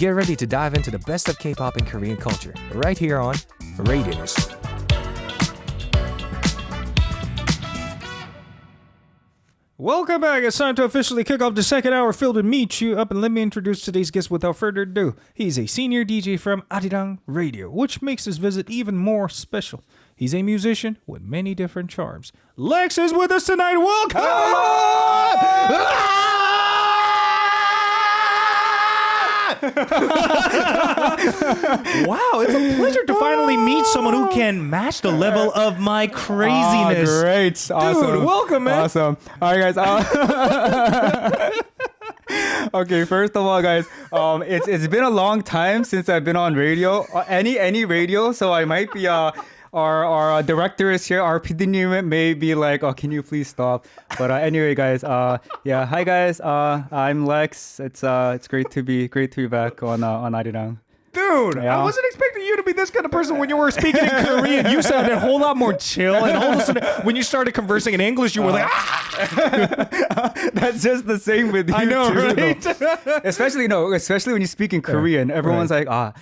Get ready to dive into the best of K-pop and Korean culture right here on Radio'n Us에. Welcome back. It's time to officially kick off the second hour filled with Me Chew Up, and let me introduce today's guest without further ado. He's a senior DJ from ARIRANG Radio, which makes his visit even more special. He's a musician with many different charms. Lex is with us tonight. Welcome! Wow, it's a pleasure to finally meet someone who can match the level of my craziness. Oh, great. Awesome. Dude, welcome, man. Awesome. All right, guys. Okay, first of all, guys, it's been a long time since I've been on radio, any radio, so I might be our director is here. Our PD님 may be like, "Oh, can you please stop?" But anyway, guys, yeah, hi guys. I'm Lex. It's great to be back on ARIRANG. Dude, Yeah. I wasn't expecting you to be this kind of person when you were speaking in Korean. You sounded a whole lot more chill, and all of a sudden, when you started conversing in English, you were like, That's just the same with you. I know, too, right? especially when you speak in Korean, everyone's like, yeah,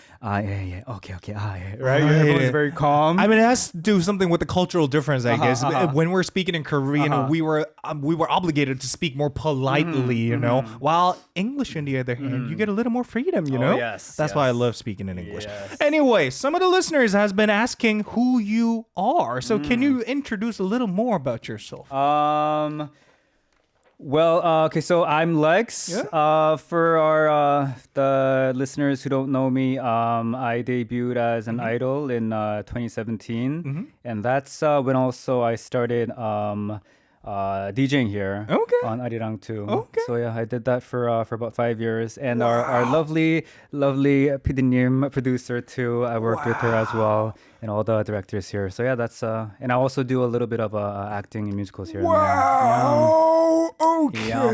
okay, yeah, right? Everyone's very calm. I mean, it has to do something with the cultural difference, I guess. uh-huh. When we're speaking in Korean, we were obligated to speak more politely, you know. While English, on the other hand, you get a little more freedom, you know. yes, That's why I yes. love speaking in English. Yes. Anyway, some of the listeners has been asking who you are. So can you introduce a little more about yourself? Well, okay, so I'm Lex. Yeah. For our the listeners who don't know me, I debuted as an idol in 2017, and that's when also I started DJing here on ARIRANG too. Okay. So yeah, I did that for about 5 years, and our lovely PD님 producer too. I worked with her as well, and all the directors here. So yeah, that's and I also do a little bit of acting in musicals here. Wow. Okay. Yeah.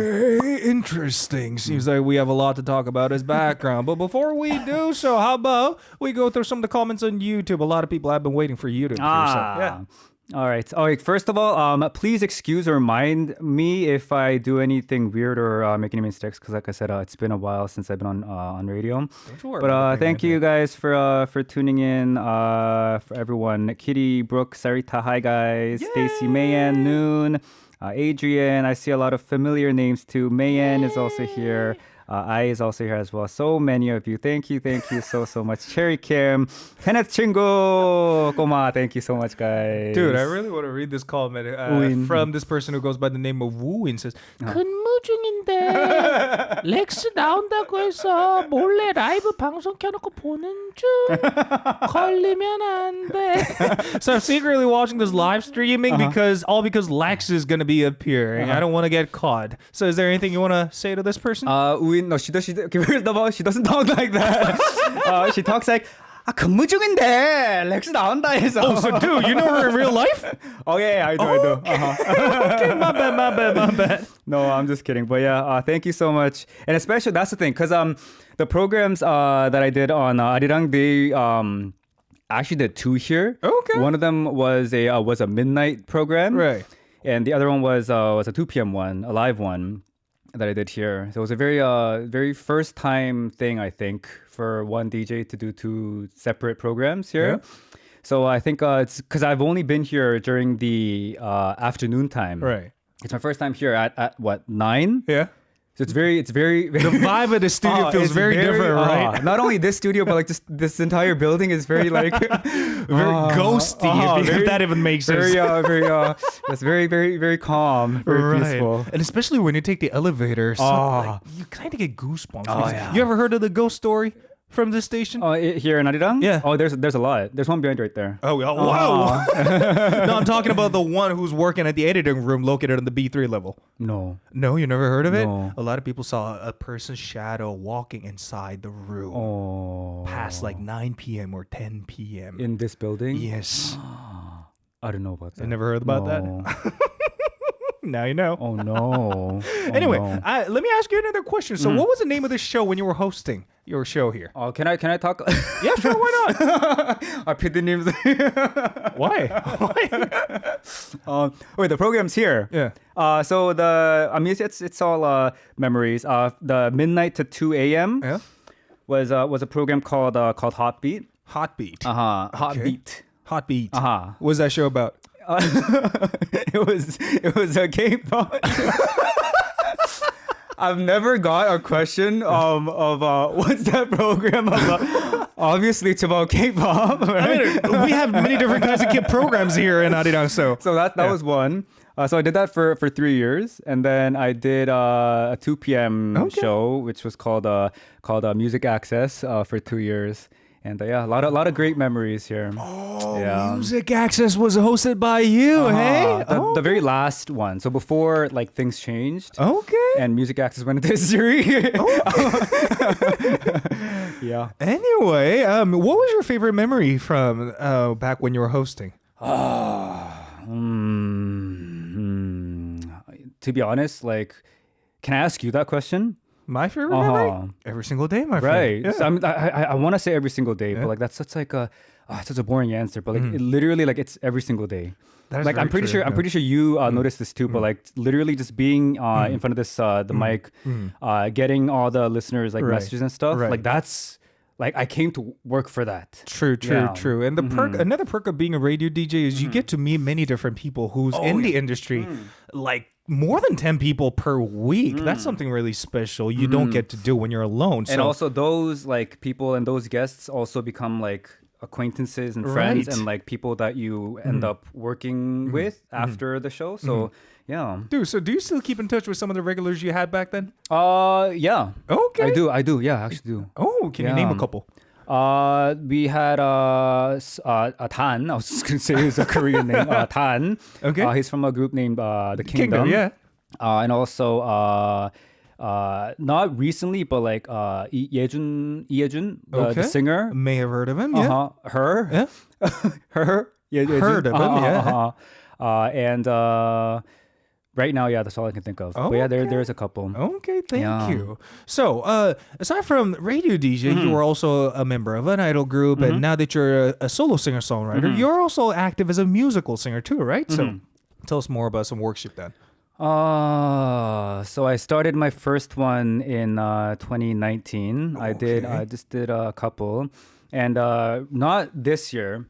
Interesting. Seems like we have a lot to talk about as background. But before we do so, how about we go through some of the comments on YouTube? A lot of people have been waiting for you to appear. So, yeah. All right. First of all, please excuse or mind me if I do anything weird or make any mistakes, because like I said, it's been a while since I've been on radio. Don't you worry But about thank you guys for tuning in. For everyone, Kitty, Brooke, Sarita, hi guys, Stacy, Mayan, Noon, Adrian. I see a lot of familiar names too. Mayan is also here. I is also here as well. So many of you. Thank you so much. Cherry Kim, Kenneth Chingo, Koma. Thank you so much, guys. Dude, I really want to read this comment from this person who goes by the name of Wooin. Says, 근무 중인데 렉스 나온다고 해서 몰래 라이브 방송 켜놓고 보는 중 걸리면 안 돼. So I'm secretly watching this live streaming because Lex is going to be appearing. I don't want to get caught. So is there anything you want to say to this person? No, she doesn't talk like that. She talks like, 근무 중인데 렉스 나온다 해서. Oh, so dude, you know her in real life? Oh yeah, I do. Okay, my bad. No, I'm just kidding. But yeah, thank you so much. And especially, that's the thing, because the programs that I did on ARIRANG, they actually did two here. Okay. One of them was a midnight program. Right. And the other one was a 2 p.m. one, a live one that I did here. So it was a very first time thing, I think, for one DJ to do two separate programs here. Yeah. So I think it's because I've only been here during the afternoon time. Right. It's my first time here at what, 9? Yeah. So it's very The vibe of the studio feels it's very different, right? Not only this studio, but like just this entire building is very like Very ghosty, if that even makes sense. It's very calm, very peaceful. And especially when you take the elevator, like, you kind of get goosebumps. Yeah. You ever heard of the ghost story from this station? Here in ARIRANG? Yeah. Oh, there's a lot. There's one behind right there. Oh, wow. No, I'm talking about the one who's working at the editing room located on the B3 level. No. No, you never heard of it? No. A lot of people saw a person's shadow walking inside the room past like 9 p.m. or 10 p.m. In this building? Yes. I don't know about that. You never heard about that? Now you know. Oh, no. Anyway, let me ask you another question. So what was the name of this show when you were hosting your show here? Oh, can I talk? Yeah, sure, why not? Our PD님's. Why? Wait, the program's here. Yeah. So it's all memories. The midnight to 2 a.m. Yeah. was a program called Hotbeat. Hotbeat. Hotbeat. Hotbeat. What was that show about? It was a K-pop. I've never got a question of what's that program about. Obviously, it's about K-pop. Right? I mean, we have many different kinds of kid programs here in ARIRANG. So that was one. So I did that for 3 years, and then I did a 2 p.m. show, which was called Music Access for 2 years. And a lot of great memories here. Oh, yeah. Music Access was hosted by you, hey? The very last one. So before like things changed. Okay. And Music Access went into history. Yeah. Anyway, what was your favorite memory from back when you were hosting? To be honest, like, can I ask you that question? My favorite memory? Every single day, my friend. Right. Yeah. So I want to say every single day, but like that's such like such a boring answer. But like it literally like it's every single day. Like I'm pretty sure you noticed this too. But like literally just being in front of this the mic, getting all the listeners like messages and stuff. Like that's. Like I came to work for that. True. And the another perk of being a radio DJ is you get to meet many different people who's in the industry, like more than 10 people per week. That's something really special you don't get to do when you're alone. And also those like people and those guests also become like acquaintances and friends and like people that you end up working with after the show. So yeah. Dude, so do you still keep in touch with some of the regulars you had back then? Yeah. Okay. I do. Yeah, I actually do. Oh, can you name a couple? We had Tan. I was just gonna say his Korean name. Tan. Okay. He's from a group named the Kingdom. Yeah. And also not recently, but like Yejun, the singer. May have heard of him. Yeah. Her. Yeah. Her. Heard of him. Yeah. And right now, yeah, that's all I can think of. But yeah, there's a couple. Okay, thank you. So, aside from radio DJ, you were also a member of an idol group, and now that you're a solo singer-songwriter, you're also active as a musical singer too, right? So, tell us more about some works you've done. So I started my first one in 2019. I just did a couple, and not this year.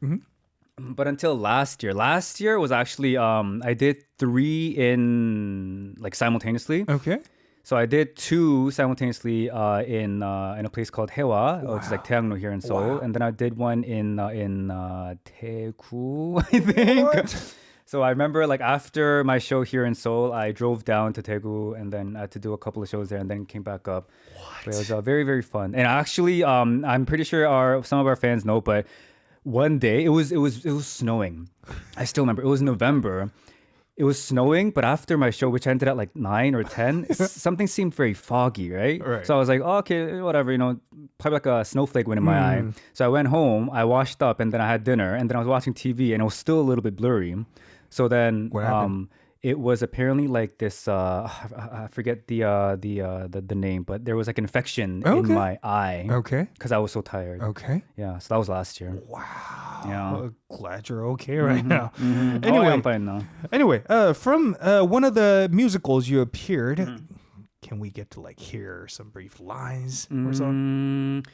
But until last year. Last year was actually I did 3 in like simultaneously. Okay. So I did 2 simultaneously in a place called Haewa, which is like Taegno here in Seoul, and then I did one in Daegu, I think. What? So I remember like after my show here in Seoul, I drove down to Daegu and then I had to do a couple of shows there and then came back up. But it was very, very fun. And actually, I'm pretty sure some of our fans know, but one day it was snowing. I still remember it was November. It was snowing, but after my show, which ended at like 9 or 10, something seemed very foggy, right? So I was like, oh, okay, whatever, probably like a snowflake went in my eye. So I went home, I washed up, and then I had dinner, and then I was watching TV, and it was still a little bit blurry. So then it was apparently like this. I forget the name, but there was like an infection in my eye. Okay. Because I was so tired. Okay. Yeah. So that was last year. Wow. Yeah. Well, glad you're okay right now. Anyway, I'm fine now. Anyway, from one of the musicals you appeared, can we get to like hear some brief lines or something?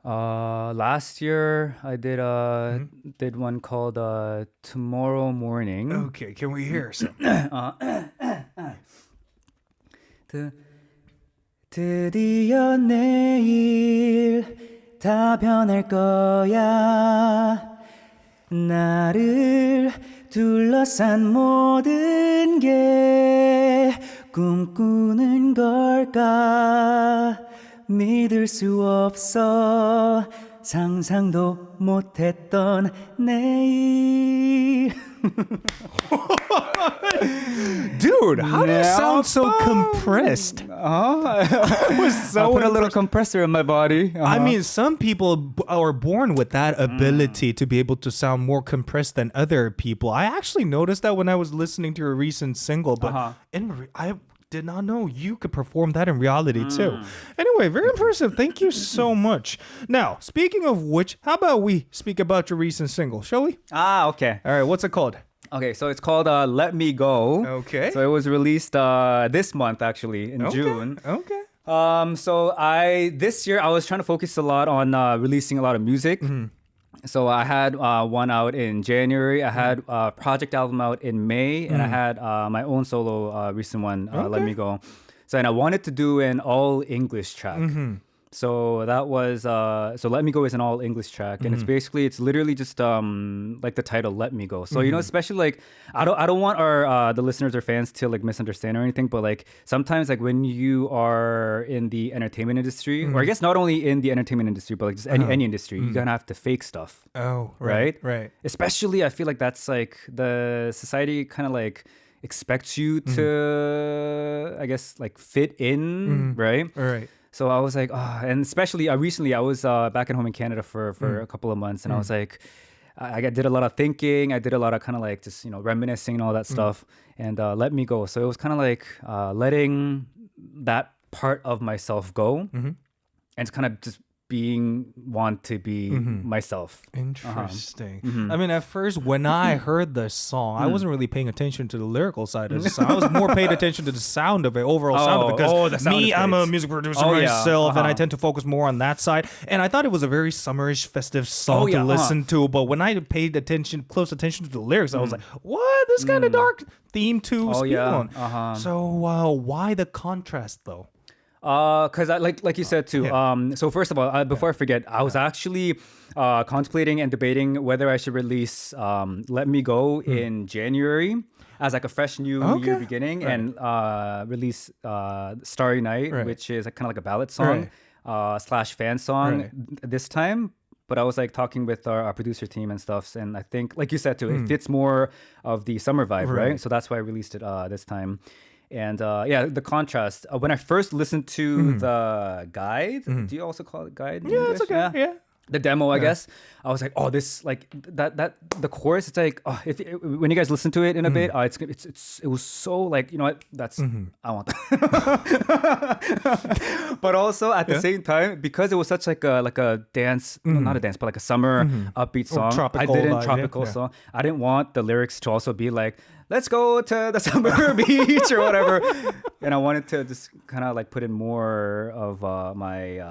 Last year I did one called Tomorrow Morning. Okay, can we hear some? 드디어 내일 다 변할 거야. 나를 둘러싼 모든 게 꿈꾸는 걸까? 믿을 수 없어 상상도 못했던 내일. Dude, how do you sound so compressed? I was so put a little compressor in my body. I mean, some people are born with that ability to be able to sound more compressed than other people. I actually noticed that when I was listening to your recent single, but I did not know you could perform that in reality too. Anyway, very impressive. Thank you so much. Now, speaking of which, how about we speak about your recent single, shall we? Okay. All right, what's it called? Okay, so it's called Let Me Go. Okay. So it was released this month, actually, in June. Okay. So this year I was trying to focus a lot on releasing a lot of music. So I had one out in January. I had a project album out in May, and I had my own solo recent one, Let Me Go. So and I wanted to do an all English track. So that was so Let Me Go is an all English track, and it's literally just like the title Let Me Go. So you know, especially like I don't want our the listeners or fans to like misunderstand or anything, but like sometimes like when you are in the entertainment industry, or I guess not only in the entertainment industry, but like just any industry, you're gonna have to fake stuff. Oh, right. Especially I feel like that's like the society kind of like expects you to I guess like fit in, right? Right. So I was like, and especially recently I was back at home in Canada for a couple of months, and I was like, I did a lot of thinking, I did a lot of kind of like just reminiscing and all that stuff, and Let Me Go. So it was kind of like letting that part of myself go, and it's kind of just want to be myself. Interesting. I mean, at first when I heard the song, I wasn't really paying attention to the lyrical side of the song. I was more paying attention to the sound of it, overall sound of it, because I'm a music producer myself, and I tend to focus more on that side. And I thought it was a very summerish, festive song to listen to. But when I paid close attention to the lyrics, I was like, what? This kind of dark theme to speak on. So why the contrast though? Because I like you said too. So first of all, before I forget, I was actually contemplating and debating whether I should release "Let Me Go" in January as like a fresh new year beginning, and release "Starry Night," which is kind of like a ballad song / fan song this time. But I was like talking with our producer team and stuff, and I think, like you said too, it fits more of the summer vibe, right? So that's why I released it this time. And the contrast. When I first listened to the guide, do you also call it guide? Yeah, it's okay. Yeah. The demo, I guess. I was like, oh, this like that the chorus. It's like, when you guys listen to it in a bit, it was so like, you know what? That's I want that. But also at the same time, because it was such like a dance, not a dance, but like a summer upbeat song. Tropical song. I didn't want the lyrics to also be like, let's go to the summer beach or whatever. And I wanted to just kind of like put in more of my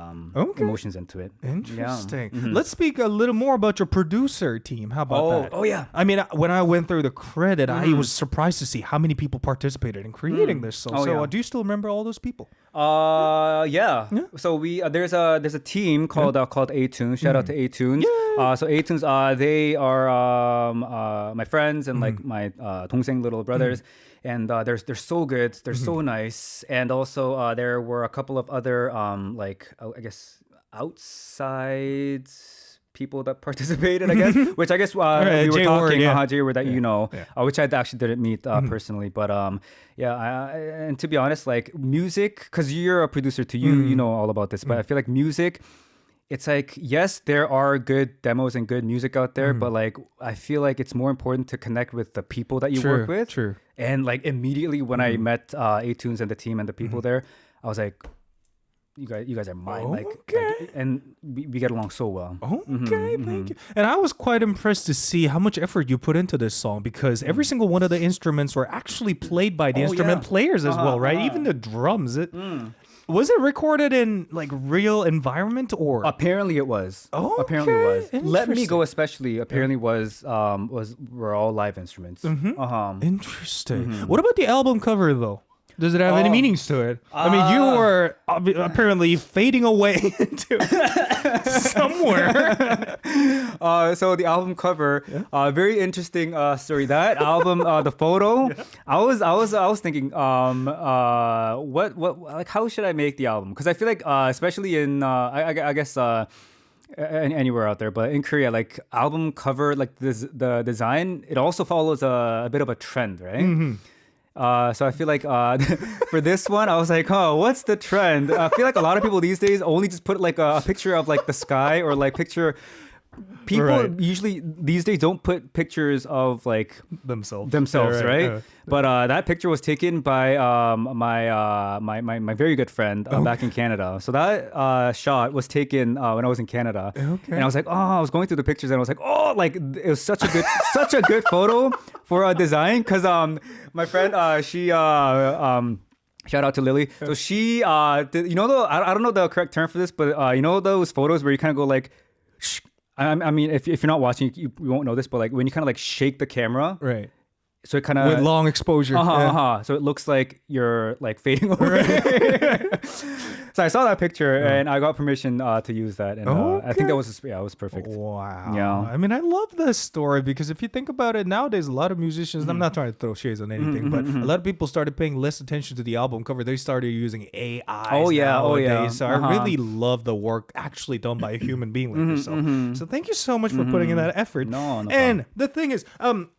emotions into it. Interesting. Let's speak a little more about your producer team. How about that? Oh, yeah. I mean, when I went through the credit, I was surprised to see how many people participated in creating this song. Do you still remember all those people? Yeah. So there's a team called A-Tunes. Shout out to A-Tunes. So A-Tunes, they are my friends and like my 동생 little brothers, and they're so good. They're so nice, and also there were a couple of other I guess outside people that participated, I guess, which I guess we were talking J-Word that which I actually didn't meet personally, but and to be honest, like music, because you're a producer too, you know all about this, but I feel like music, it's like, yes, there are good demos and good music out there, but like I feel like it's more important to connect with the people that you work with. True. And like immediately when I met A-Tunes and the team and the people there, I was like, you guys are mine. Like, and we get along so well. Thank you. And I was quite impressed to see how much effort you put into this song, because every single one of the instruments were actually played by the instrument players as well, right? Even the drums. Was it recorded in like real environment or? Apparently it was. Apparently it was. Let Me Go especially apparently were all live instruments. Interesting. What about the album cover though? Does it have any meanings to it? I mean, you were apparently fading away into somewhere. So the album cover, very interesting story. That album, the photo, I was thinking, what like how should I make the album? Because I feel like, especially in I guess anywhere out there, but in Korea, like album cover, like the design, it also follows a bit of a trend, right? So I feel like for this one, I was like, what's the trend? I feel like a lot of people these days only just put like a picture of like the sky or like picture. People usually these days don't put pictures of like themselves, right? But that picture was taken by my very good friend back in Canada. So that shot was taken when I was in Canada, and I was like, I was going through the pictures and I was like, like it was such a good photo for a design, because my friend Shout out to Lily. So she, did, you know, I don't know the correct term for this, but you know those photos where you kind of go like, shh. I mean, if you're not watching, you won't know this, but like when you kind of like shake the camera, Right. so it kind of With long exposure. So it looks like you're like fading away. So I saw that picture and I got permission to use that, and I think that was it was perfect. Wow. Yeah. I mean, I love this story because if you think about it, nowadays a lot of musicians, I'm not trying to throw shades on anything, but a lot of people started paying less attention to the album cover. They started using AI. Nowadays. So I really love the work actually done by a human being like yourself. So thank you so much for putting in that effort. No and the thing is,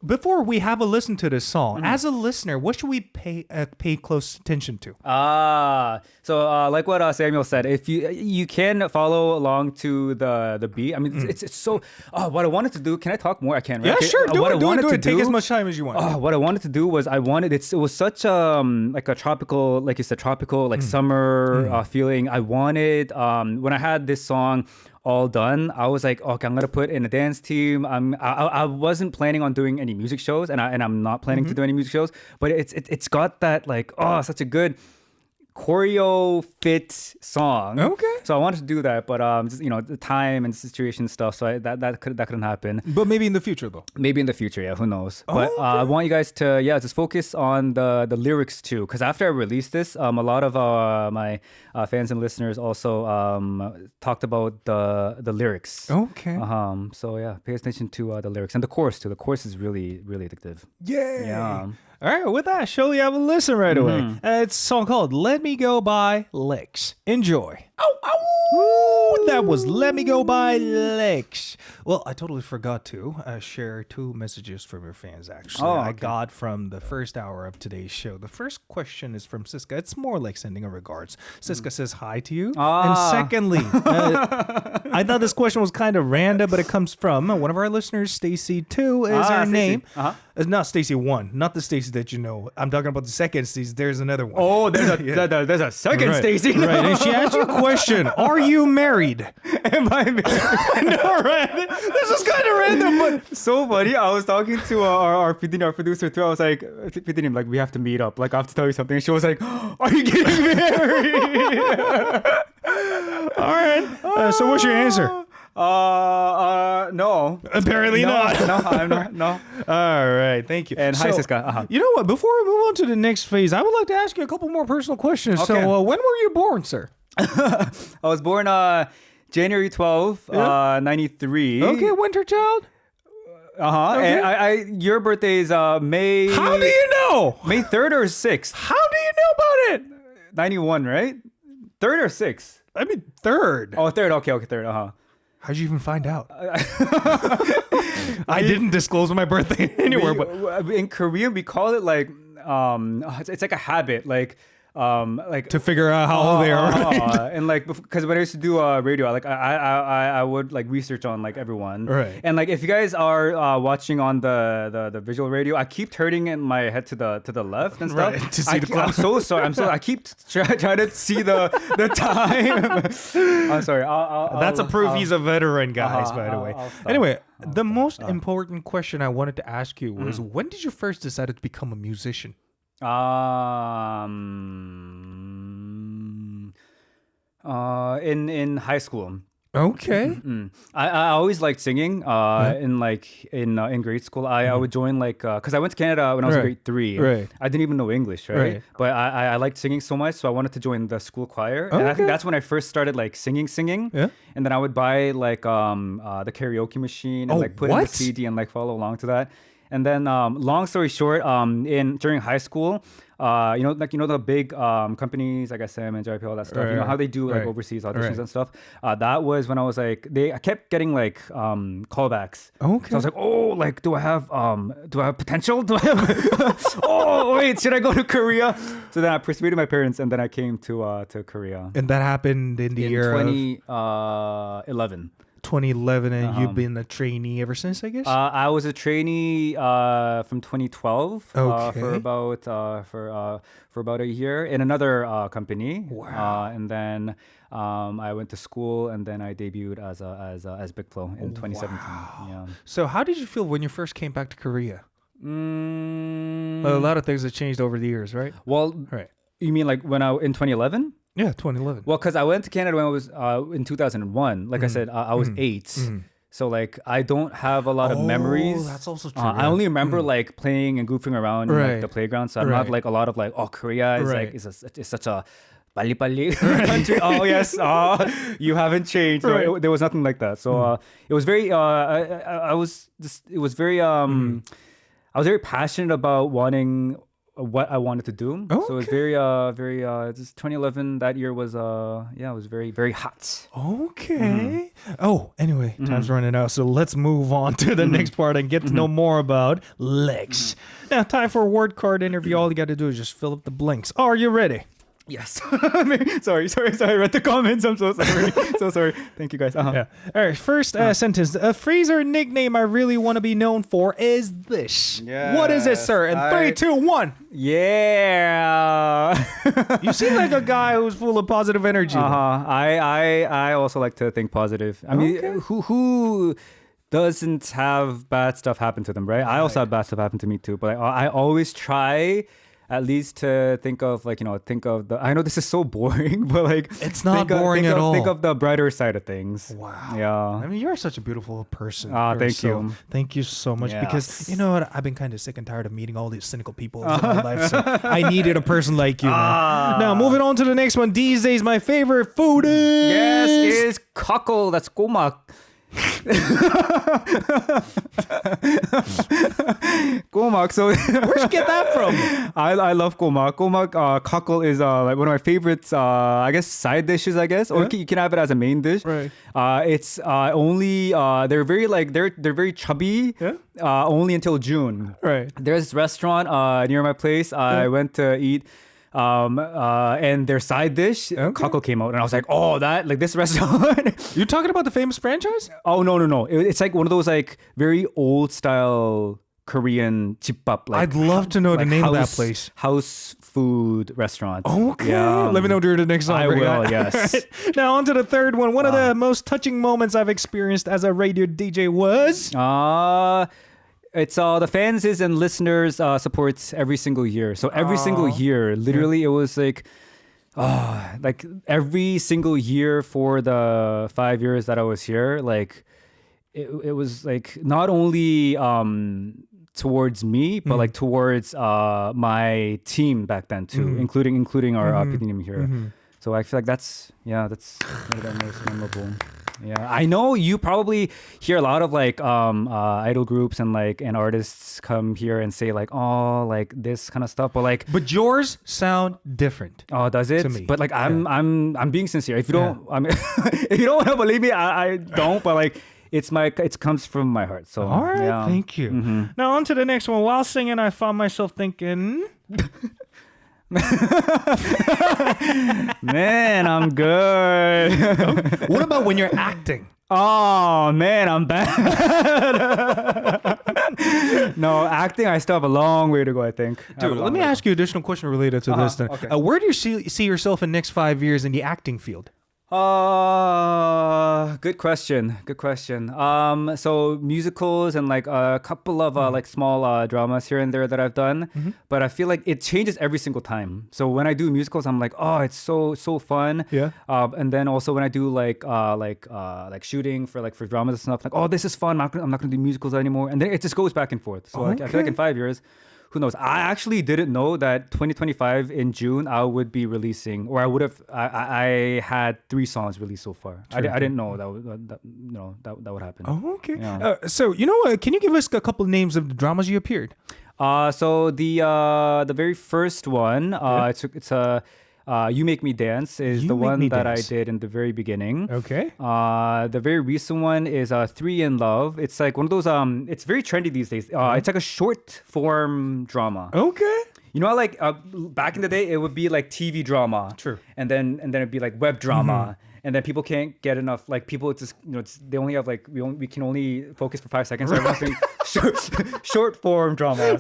before we have a listen to this song, as a listener, what should we pay close attention to? So like what Samuel said, if you can follow along to the beat. I mean, it's so. What I wanted to do. Can I talk more? I can. Right? Yeah, okay. sure. Do it. Take do, as much time as you want. What I wanted to do was it was such like a tropical, like you said, tropical like summer feeling. I wanted when I had this song all done, I was like, okay, I'm gonna put in a dance team. I wasn't planning on doing any music shows, and I'm not planning to do any music shows. But it's got that like such a good choreo fit song. Okay. So I wanted to do that, but just, you know, the time and situation stuff. So that couldn't happen. But maybe in the future though. Maybe in the future, yeah. Who knows? But I want you guys to just focus on the lyrics too, because after I released this, a lot of my fans and listeners also talked about the lyrics. Okay. So yeah, pay attention to the lyrics and the chorus too. The chorus is really really addictive. Yay. Yeah. All right, with that, surely have a listen right away. It's a song called Let Me Go by LEX. Enjoy. Ow, ow. That was Let Me Go by LEX. Well, I totally forgot to share two messages from your fans, actually. I got from the first hour of today's show. The first question is from Siska. It's more like sending a regards. Siska says hi to you. And secondly, I thought this question was kind of random, but it comes from one of our listeners, Stacy 2 is her name. Not Stacy 1, not the Stacy that you know. I'm talking about the second Stacy. There's another one. Oh, there's a second Stacy. Right, and she asked you a question. Are you married? Am I married? No, right? This is kind of random, but so funny. I was talking to our producer too. I was like, PD님, like we have to meet up. Like I have to tell you something. And she was like, are you getting married? All right. So what's your answer? No. Apparently not. No, I'm not. No. All right. Thank you. And hi, Siska. You know what? Before we move on to the next phase, I would like to ask you a couple more personal questions. Okay. So when were you born, sir? I was born January 12, 93. Okay, winter child. Okay. And your birthday is May. How do you know? May 3rd or 6th? How do you know about it? 91, right? 3rd or 6th? I mean, 3rd. Oh, 3rd. Okay, 3rd. How'd you even find out? I didn't disclose my birthday anywhere, but in Korea we call it like it's like a habit, like to figure out how old they are. Right? And like because when I used to do radio, like I would like research on like everyone, right? And like if you guys are watching on the visual radio, I keep turning in my head to the left and stuff. Right, to see the clock. I'm so sorry. I keep trying to see the time. I'm sorry. That's a proof he's a veteran, guys. By the way. Anyway, the most important question I wanted to ask you was when did you first decide to become a musician? In high school. Okay. I always liked singing. In grade school, I would join because I went to Canada when I was in grade 3. Right. I didn't even know English, right? But I liked singing so much, so I wanted to join the school choir. And I think that's when I first started like singing. Yeah. And then I would buy like the karaoke machine and like put in the CD and like follow along to that. And then, long story short, during high school, the big companies like SM and JYP, all that stuff. You know how they do like overseas auditions and stuff. That was when I was like, I kept getting like callbacks. Okay. So I was like, oh, like do I have potential? Do I have? Oh wait, should I go to Korea? So then I persuaded my parents, and then I came to Korea. And that happened in the year 2011. 2011, and you've been a trainee ever since, I guess. I was a trainee from 2012 for about a year in another company. Wow! And then I went to school, and then I debuted as Big Flo in 2017. Wow. Yeah. So, how did you feel when you first came back to Korea? A lot of things have changed over the years, right? Well, You mean like when in 2011? Yeah, 2011. Well, because I went to Canada when I was in 2001. Like I said, I was 8. So like I don't have a lot of memories. That's also true. I only remember like playing and goofing around in like, the playground. So I don't have like a lot of like, oh, Korea is like is such a 빨리빨리 country. Oh yes, you haven't changed. So there was nothing like that. So it was very. I was just. It was very. I was very passionate about wanting what I wanted to do. Okay. So it was very. Just 2011. That year was. It was very very hot. Okay. Oh, anyway, time's running out. So let's move on to the next part and get to know more about LEX. Now, time for a word card interview. All you got to do is just fill up the blanks. Are you ready? Yes. sorry. I read the comments. I'm so sorry. So sorry. Thank you guys. Yeah. All right. First sentence. A phrase or nickname I really want to be known for is this. Yes. What is it, sir? In 3, 2, 1. Yeah. You seem like a guy who's full of positive energy. I also like to think positive. I mean, who doesn't have bad stuff happen to them, right? I also have bad stuff happen to me too. But I always try at least to think of I know this is so boring, but like it's not boring at all. Think of the brighter side of things. Wow. Yeah. I mean, you're such a beautiful person. Thank you. Thank you so much. Yes. Because you know what? I've been kind of sick and tired of meeting all these cynical people in my life. So I needed a person like you, man. Now, moving on to the next one. These days, my favorite food is cockle. That's 꼬막. 꼬막. So where'd you get that from? I love 꼬막. 꼬막 cockle is like one of my favorites. I guess side dishes. Or you can have it as a main dish. Right. It's only they're very they're very chubby. Yeah. Only until June. Right. There's this restaurant near my place. I went to eat. And their side dish, cockle came out, and I was like, "Oh, this restaurant." You're talking about the famous franchise? Oh no! It's like one of those like very old style Korean 집밥. I'd love to know the name of that place. House food restaurant. Okay, yeah. Let me know during the next song. I will. Yes. Right. Now on to the third one. One of the most touching moments I've experienced as a radio DJ was. It's the fans and listeners supports every single year. So every single year, literally, it was like every single year for the 5 years that I was here, like it was like not only towards me, but like towards my team back then too, including our PD team here. So I feel like that's one of the most memorable. Yeah, I know you probably hear a lot of like idol groups and artists come here and say like, oh, like this kind of stuff, but yours sound different. Oh, does it? To me. But like I'm being sincere. If you don't, if you don't want to believe me, I don't. But like it comes from my heart. So all right, thank you. Now on to the next one. While singing, I found myself thinking. Man, I'm good. What about when you're acting? Oh man, I'm bad. No, acting, I still have a long way to go, I think. Dude, let me ask you an additional question related to this then. Okay. Where do you see yourself in the next 5 years in the acting field? Good question. So musicals and like a couple of like small dramas here and there that I've done, but I feel like it changes every single time. So when I do musicals, I'm like, oh, it's so fun. Yeah. And then also when I do like shooting for dramas and stuff, like, oh, this is fun. I'm not gonna do musicals anymore. And then it just goes back and forth. So like, I feel like in 5 years. Who knows? I actually didn't know that 2025 in June I would be releasing, or I would have. I had 3 songs released so far. I didn't know that would happen. Oh, okay. Yeah. So you know what? Can you give us a couple of names of the dramas you appeared? So the very first one, it's a. You Make Me Dance is the one that I did in the very beginning. Okay. The very recent one is 3 in Love. It's like one of those it's very trendy these days. It's like a short form drama. Okay. You know, like back in the day, it would be like TV drama. True. And then it'd be like web drama. And then people can't get enough. Like people just, they only have like we can only focus for 5 seconds. So everyone's doing short form drama.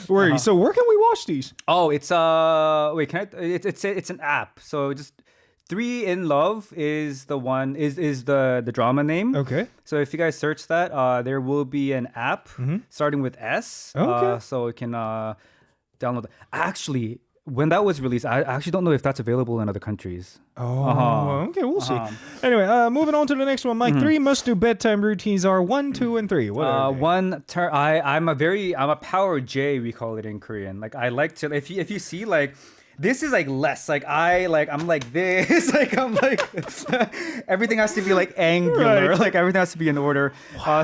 Right. So where can we watch these? Oh, it's it's an app. So just 3 in Love is the one is the drama name. Okay. So if you guys search that, there will be an app starting with S. Okay. So you can download. Actually, when that was released, I actually don't know if that's available in other countries. Oh, okay, we'll see. Anyway, moving on to the next one. My three must-do bedtime routines are 1, 2, and 3. What are they? I'm a power J, we call it in Korean. Like I like to, if you see like. This is like less I'm like this I'm like everything has to be like angular, Right. like everything has to be in order.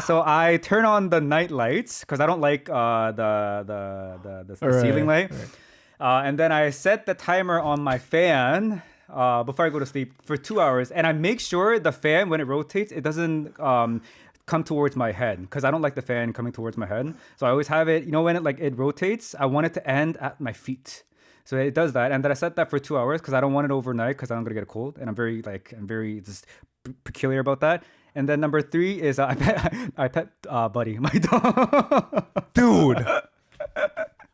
So I turn on the night lights because I don't like the ceiling light. And then I set the timer on my fan before I go to sleep for 2 hours, and I make sure the fan, when it rotates, it doesn't come towards my head because I don't like the fan coming towards my head. So I always have it, when it rotates, I want it to end at my feet. So it does that, and then I set that for 2 hours because I don't want it overnight because I'm gonna get a cold, and I'm very just peculiar about that. And then number 3 is I pet Buddy, my dog. Dude.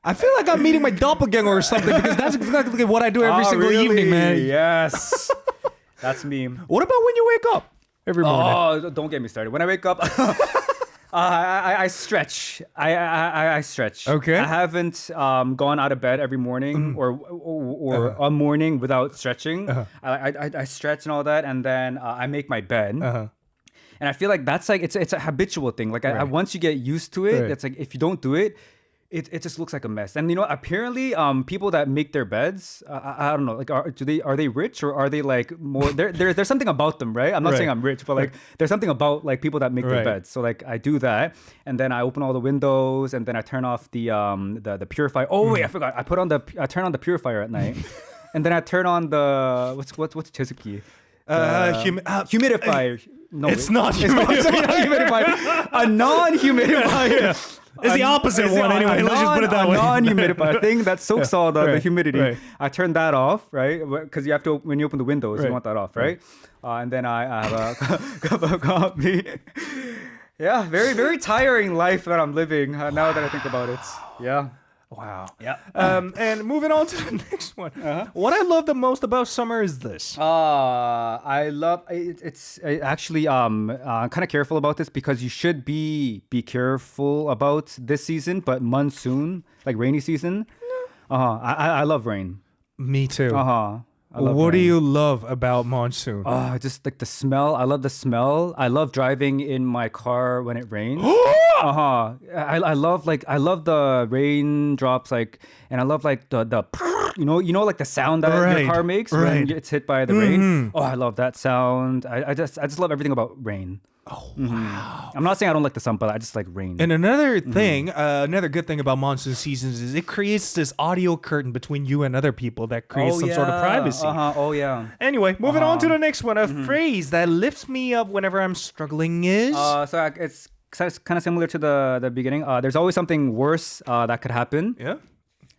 I feel like I'm meeting my doppelganger or something because that's exactly what I do every single evening, man. Yes. That's me. What about when you wake up every morning? Oh, don't get me started. When I wake up, I stretch. I stretch. Okay. I haven't gone out of bed every morning or a morning without stretching. I stretch and all that, and then I make my bed. And I feel like that's like it's a habitual thing. Like once you get used to it, it's like if you don't do it, it just looks like a mess. And apparently, people that make their beds, I don't know, like are they rich or are they like more? There's something about them, right? I'm not saying I'm rich, but like there's something about like people that make their beds. So like I do that, and then I open all the windows, and then I turn off the purifier. Oh wait, I forgot. I turn on the purifier at night, and then I turn on the what's 제습기? Humidifier. No, it's not humidifier. A non-humidifier. It's the opposite one anyway. Let's just put it that way. A non-humidifier thing that soaks all the humidity. Right. I turn that off, right? Because you have to, when you open the windows, you want that off, right? And then I have a cup of coffee. Yeah, very, very tiring life that I'm living now that I think about it. Yeah. Wow. Yeah. And moving on to the next one. What I love the most about summer is this. I love it's actually kind of careful about this because you should be careful about this season, but monsoon, like rainy season. I love rain. Me too. What do you love about monsoon? Just like the smell. I love the smell. I love driving in my car when it rains. I love the raindrops, like, and I love like the like the sound that your car makes when it's hit by the rain. Oh, I love that sound. I just love everything about rain. Oh, wow. I'm not saying I don't like the sun, but I just like rain. And another thing, another good thing about monsoon seasons is it creates this audio curtain between you and other people that creates some sort of privacy. Oh, yeah. Anyway, moving on to the next one. A phrase that lifts me up whenever I'm struggling is... So it's kind of similar to the beginning. There's always something worse that could happen. Yeah.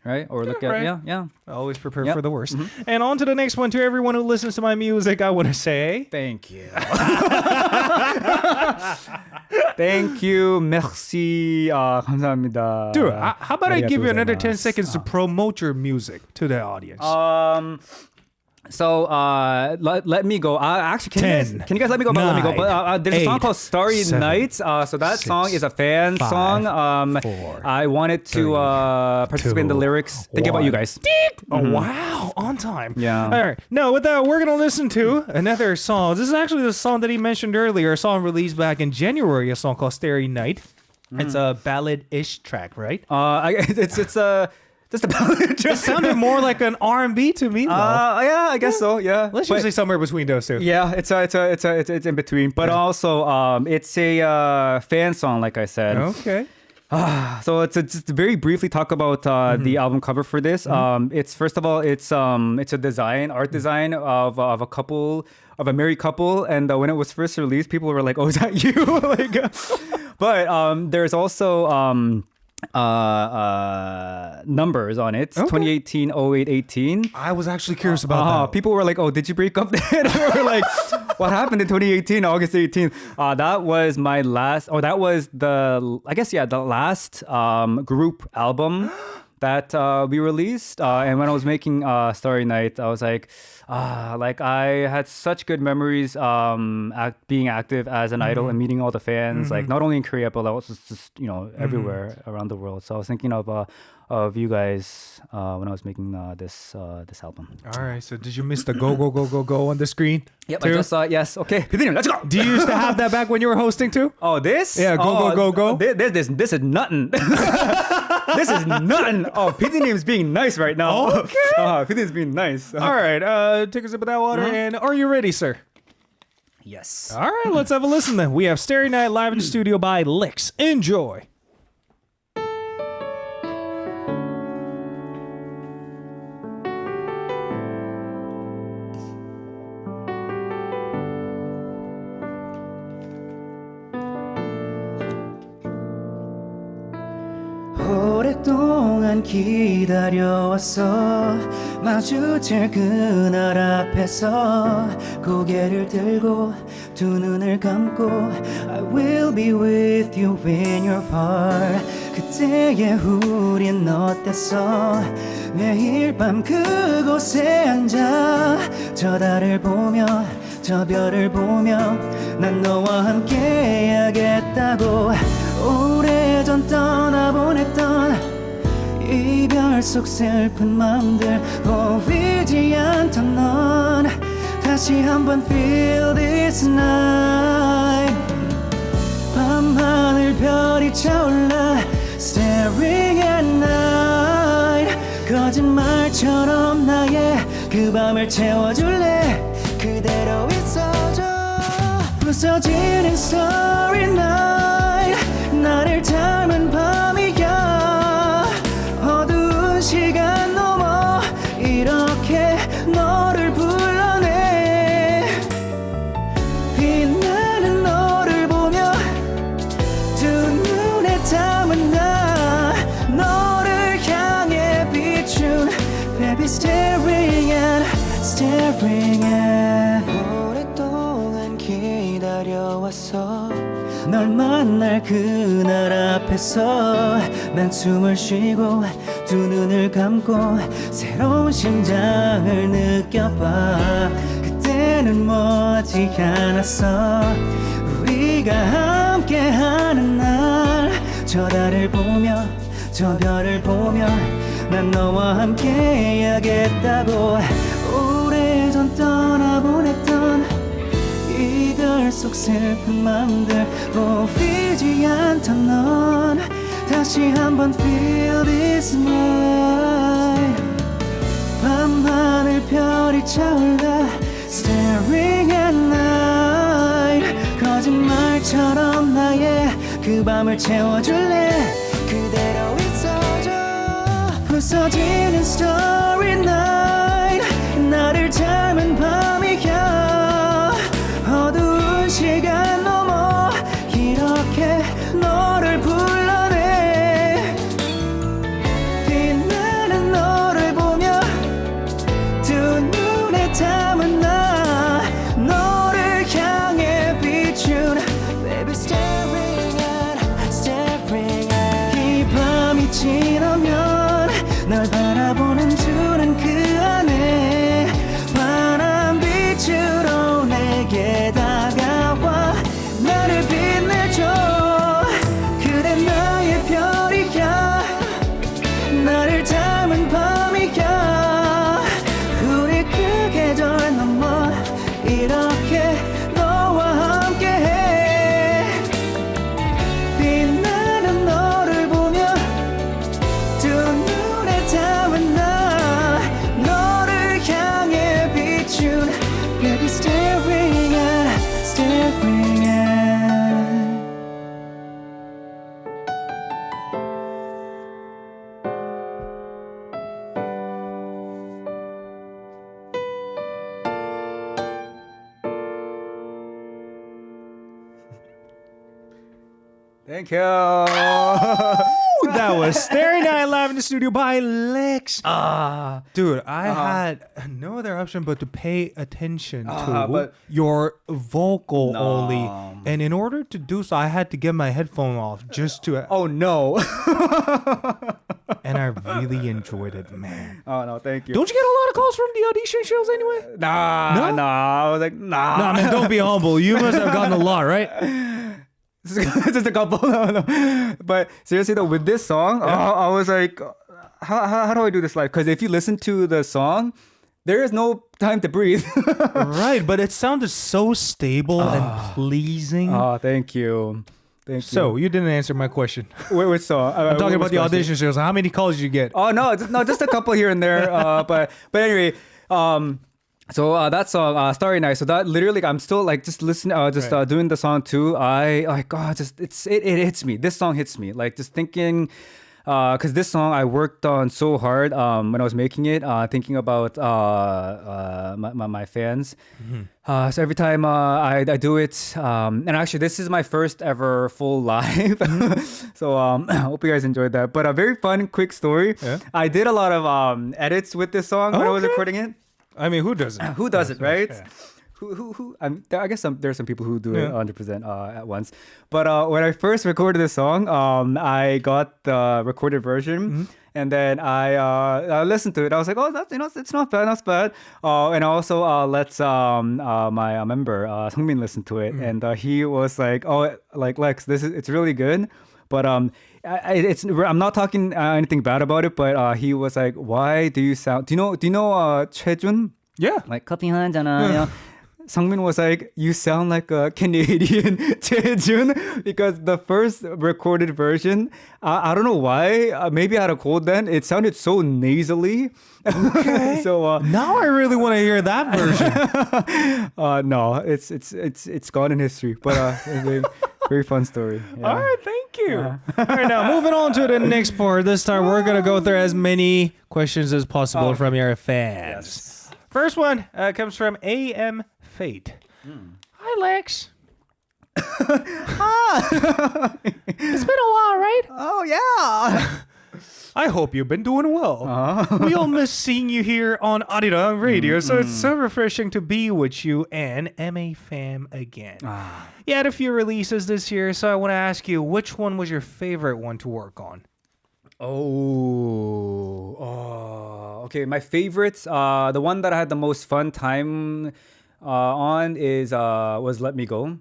Right? Or look at, yeah. I always prepare for the worst. And on to the next one. To everyone who listens to my music, I want to say... Thank you. Thank you. Merci. 감사합니다. Dude, how about I give you another 10 seconds to promote your music to the audience? So let me go. Actually, can you guys let me go? 9, let me go. But there's a song called Starry 7, Nights. So that 6, song is a fan 5, song. 4, I wanted to 3, participate in the 2, lyrics. Thinking about you guys. Oh, wow. On time. Yeah. All right. Now, with that, we're going to listen to another song. This is actually the song that he mentioned earlier, a song released back in January, a song called Starry Night. It's a ballad-ish track, right? It's a... Just a ballad. It sounded more like an R&B to me, though. Yeah, I guess so. Yeah, Let's just say somewhere between those two. Yeah, it's in between, but also it's a fan song, like I said. Okay. So it's just to very briefly talk about the album cover for this. It's first of all, it's a art design of a married couple, and when it was first released, people were like, "Oh, is that you?" But there's also numbers on it. 2018 08 18. I was actually curious about that. People were like, "Oh, did you break up then?" Or like, "What happened in 2018 August 18th?" That was my last, or that was the last group album that we released. And when I was making Starry Night, I was like I had such good memories being active as an idol and meeting all the fans, like not only in Korea but also just everywhere around the world. So I was thinking of of you guys when I was making this album. All right. So did you miss the go go go go go on the screen? Yep, too? I just saw it. Yes. Okay, PD님, let's go. Do you used to have that back when you were hosting too? Oh, this? Yeah, go. This is nothing. This is nothing. Oh, PD님's being nice right now. Okay. PD님's being nice. All right. Take a sip of that water. And are you ready, sir? Yes. All right. Let's have a listen then. We have Starry Night live in the studio by LEX. Enjoy. 오랫동안 기다려왔어 마주칠 그날 앞에서 고개를 들고 두 눈을 감고 I will be with you in your heart 그때의 우린 어땠어 매일 밤 그곳에 앉아 저 달을 보며 저 별을 보며 난 너와 함께 해야겠다고 오래전 떠나보냈던 이별 속 슬픈 마음들 보이지 않던 넌 다시 한번 feel this night 밤하늘 별이 차올라 staring at night 거짓말처럼 나의 그 밤을 채워줄래 그대로 있어줘 부서지는 Starry Night 나를 닮은 밤이야 어두운 시간 넘어 이렇게 너를 불러내 빛나는 너를 보며 두 눈에 담은 나 너를 향해 비춘 Baby staring at 오랫동안 기다려왔어 널 만날 그날 앞에서 난 숨을 쉬고 두 눈을 감고 새로운 심장을 느껴봐 그때는 멋지 않았어 우리가 함께하는 날 저 달을 보며 저 별을 보며 난 너와 함께 해야겠다고 오래전 떠나보냈던 이별 속 슬픈 맘들 보이지 않던 넌 다시 한번 feel this night 밤하늘 별이 차올라 staring at night 거짓말처럼 나의 그 밤을 채워줄래 그대로 있어줘 부서지는 Starry Night 나를 닮은 밤이야 어두운 시간 넘어 이렇게 너를 불러내 빛나는 너를 보며 두 눈에 담은 나 너를 향해 비춘 Baby staring at 이 밤이 지나면 널 바라보는 두는 그 안에 환한 빛으로 내게 다가와 나를 빛내줘 그대 나의 별이야 나를 닮은 밤이야 우리 그 계절 넘어 이렇게 너와 함께해 빛나는 너를 보며 두 눈에 담은 나 너를 향해 비춘 Baby staring at Thank you. That was Starry Night live in the studio by LEX. Dude, I Uh-huh. had no other option but to pay attention to but- your vocal No. only. And in order to do so, I had to get my headphone off just to... Oh no. And I really enjoyed it, man. Oh no, thank you. Don't you get a lot of calls from the audition shows anyway? Nah, No? I was like, nah. Nah, man, don't be humble. You must have gotten a lot, right? Just a couple. No. But seriously though, with this song, I was like, how do I do this live? Because if you listen to the song, there is no time to breathe. Right, but it sounded so stable and pleasing. Oh, thank you. Thank you. So, you didn't answer my question. Which song? I'm talking about the audition shows. How many calls did you get? Oh, no, just a couple here and there. But anyway, so that song, Starry Nights. So that literally, I'm still like just listening, doing the song too. It hits me. This song hits me. Like just thinking, because this song I worked on so hard when I was making it, thinking about my fans. Mm-hmm. So every time I do it, and actually this is my first ever full live. So I hope you guys enjoyed that. But a very fun, quick story. Yeah. I did a lot of edits with this song when I was recording it. I mean, who doesn't? Who doesn't, right? Yeah. Who? I guess there's some people who do it 100% at once. But when I first recorded this song, I got the recorded version, and then I listened to it. I was like, oh, that's it's not bad, not bad. And also let my member Sungmin listen to it, and he was like, oh, like Lex, it's really good, but I'm not talking anything bad about it, but he was like, why do you sound? Do you know Chejun? Yeah, like 커피 한 잔 하냐. Sungmin was like, you sound like a Canadian Chejun, because the first recorded version, I don't know why, maybe I had a cold then, it sounded so nasally. Okay. So now I really want to hear that version. No, it's gone in history, but it's a very fun story. Yeah. All right, thank you. All right, now moving on to the next part. This time we're going to go through as many questions as possible from your fans. Yes. First one comes from AM Fate. Hi, Lex. It's been a while, right? Oh, yeah. I hope you've been doing well. We all miss seeing you here on ARIRANG Radio, so it's so refreshing to be with you and MA Fam again. You had a few releases this year, so I want to ask you, which one was your favorite one to work on? Okay. My favorites, the one that I had the most fun time on was Let Me Go.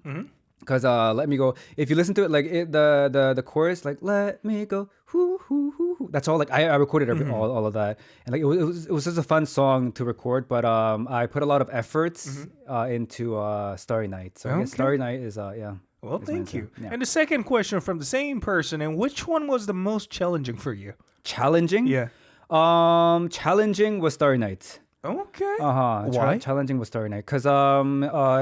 Because Let Me Go, if you listen to it, like the chorus, like Let Me Go, hoo hoo hoo hoo. That's all. Like I recorded all of that, and like it was just a fun song to record. But I put a lot of efforts into Starry Nights. So I guess Starry Night is yeah. Well, thank you. Yeah. And the second question from the same person, and which one was the most challenging for you? Challenging? Yeah. Challenging was Starry Nights. Okay. Why? Challenging was Starry Night because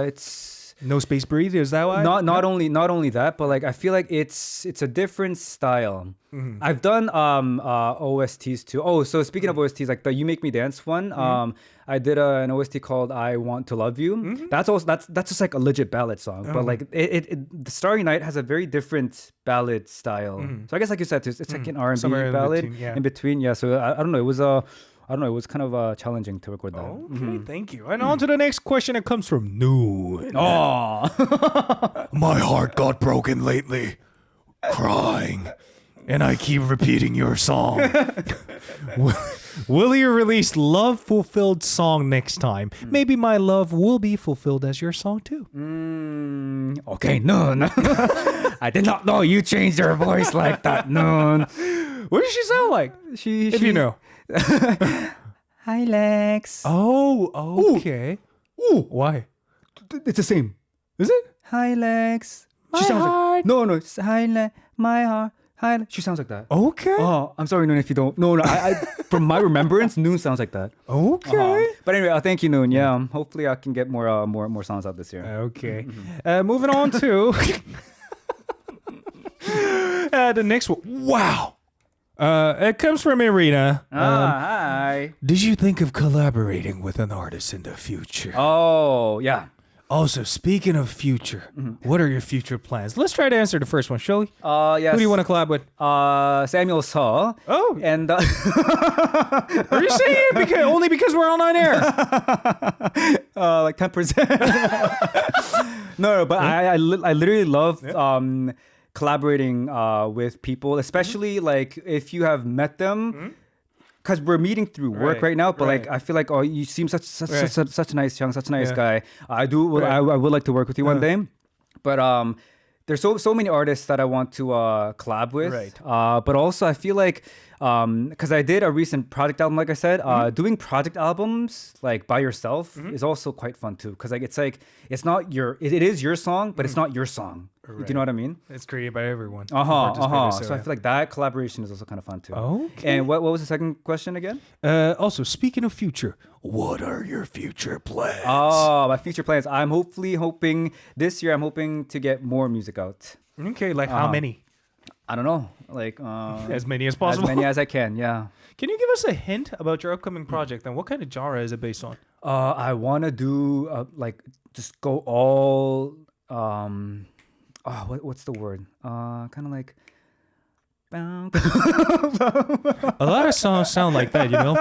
it's no space breathe. Is that why? Not only that, but like I feel like it's a different style. I've done OSTs too. Oh, so speaking of OSTs, like the You Make Me Dance one, I did an OST called I Want to Love You. That's just like a legit ballad song. But like the Starry Night has a very different ballad style. So I guess like you said, it's like an R&B ballad in between. Yeah. So I don't know. It was it was kind of challenging to record that. Okay, thank you. And on to the next question. It comes from Noon. Oh, my heart got broken lately, crying, and I keep repeating your song. Will you release Love Fulfilled song next time? Maybe my love will be fulfilled as your song too. Okay, Noon. I did not know you changed your voice like that, Noon. What does she sound like? If you know. Hi, Lex. Oh, okay. Ooh. Why? It's the same. Is it? Hi, Lex. She sounds like no. It's hi, my heart. Hi. She sounds like that. Okay. Oh, I'm sorry, Noon, if you don't. No. I from my remembrance, Noon sounds like that. Okay. But anyway, thank you, Noon. Yeah. Hopefully, I can get more songs out this year. Okay. Moving on to the next one. Wow. It comes from Irina. Hi. Did you think of collaborating with an artist in the future? Oh, yeah. Also, speaking of future, what are your future plans? Let's try to answer the first one, shall we? Yes. Who do you want to collab with? Samuel Saw. Oh. And are you saying it only because we're on air? Like 10%. No, but I literally love collaborating with people, especially like if you have met them, because we're meeting through work right now. But like I feel like you seem such a nice guy. I would like to work with you one day. But there's so many artists that I want to collab with. Right. But also I feel like because I did a recent project album, like I said, doing project albums like by yourself is also quite fun too. Because like it's not your it is your song, but it's not your song. Right. Do you know what I mean? It's created by everyone. So I feel like that collaboration is also kind of fun too. Okay. And what was the second question again? Also, speaking of future, what are your future plans? Oh, my future plans. I'm hoping this year. I'm hoping to get more music out. Okay, like how many? I don't know, like As many as possible. As many as I can. Yeah. Can you give us a hint about your upcoming project and what kind of genre is it based on? I want to do like just go all what's the word? Kind of like. A lot of songs sound like that, you know.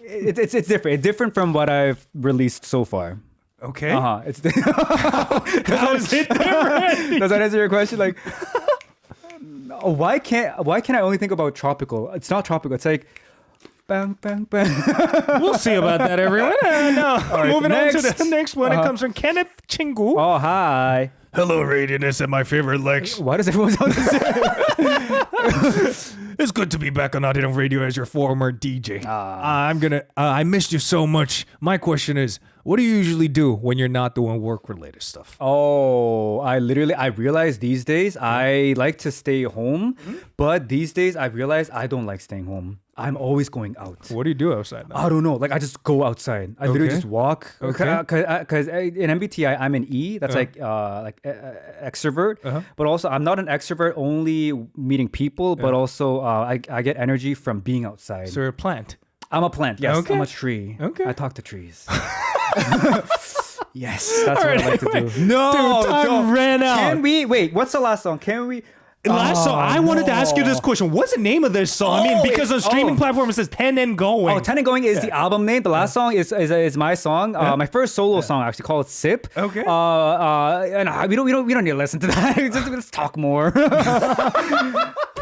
It's different. It's different from what I've released so far. Okay. It's How is it different? Does that answer your question? Like, why can't I only think about tropical? It's not tropical. It's like. Bang, bang, bang. We'll see about that, everyone. No. Right, Moving on to next. the next one. It comes from Kenneth Chingu. Oh, hi. Hello, Radio'n Usé, my favorite Lex. Why does everyone sound the same? It's good to be back on ARIRANG Radio as your former DJ. I missed you so much. My question is, what do you usually do when you're not doing work-related stuff? Oh, I realize these days I like to stay home, but these days I realize I don't like staying home. I'm always going out. What do you do outside now? I don't know. Like I just go outside. I literally just walk. Okay. Because in MBTI I'm an E. That's like extrovert. But also I'm not an extrovert. Only meeting people. But also I get energy from being outside. So you're a plant. I'm a plant. Yes. Okay. I'm a tree. Okay. I talk to trees. Yes, that's what I like to do. No, Dude, time ran out. Can we wait? What's the last song? Can we? Last song, I wanted to ask you this question. What's the name of this song? Because on streaming platform it says 10 and Going. Oh, 10 and Going is the album name. The last song is my song. My first solo song actually called Sip. Okay. And we don't need to listen to that. Let's talk more.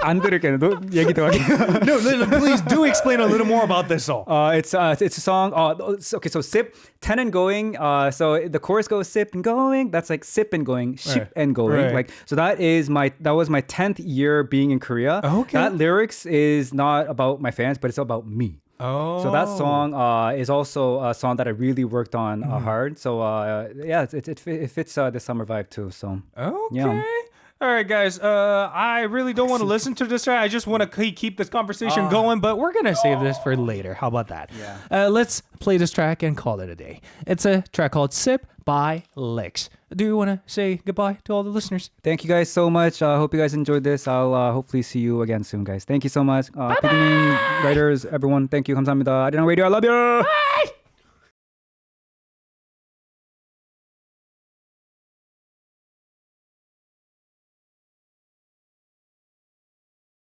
안 들을게. 너 얘기 더 하게. No, please do explain a little more about this song. It's a song. Okay, so Sip, 10 and Going. So the chorus goes Sip and Going. That's like Sip and Going, Ship and Going. Right. Like so that was my 10th year being in Korea. Okay. That lyrics is not about my fans, but it's about me. Oh. So that song is also a song that I really worked on hard. So it fits the summer vibe too. So Okay. Yeah. All right, guys. I really don't want to listen to this track. I just want to keep this conversation going, but we're going to save this for later. How about that? Yeah. Let's play this track and call it a day. It's a track called Sip by LEX. Do you want to say goodbye to all the listeners? Thank you guys so much. I hope you guys enjoyed this. I'll hopefully see you again soon, guys. Thank you so much. PD님, writers, everyone, thank you. 감사합니다. 아리랑 Radio, I love you. Bye!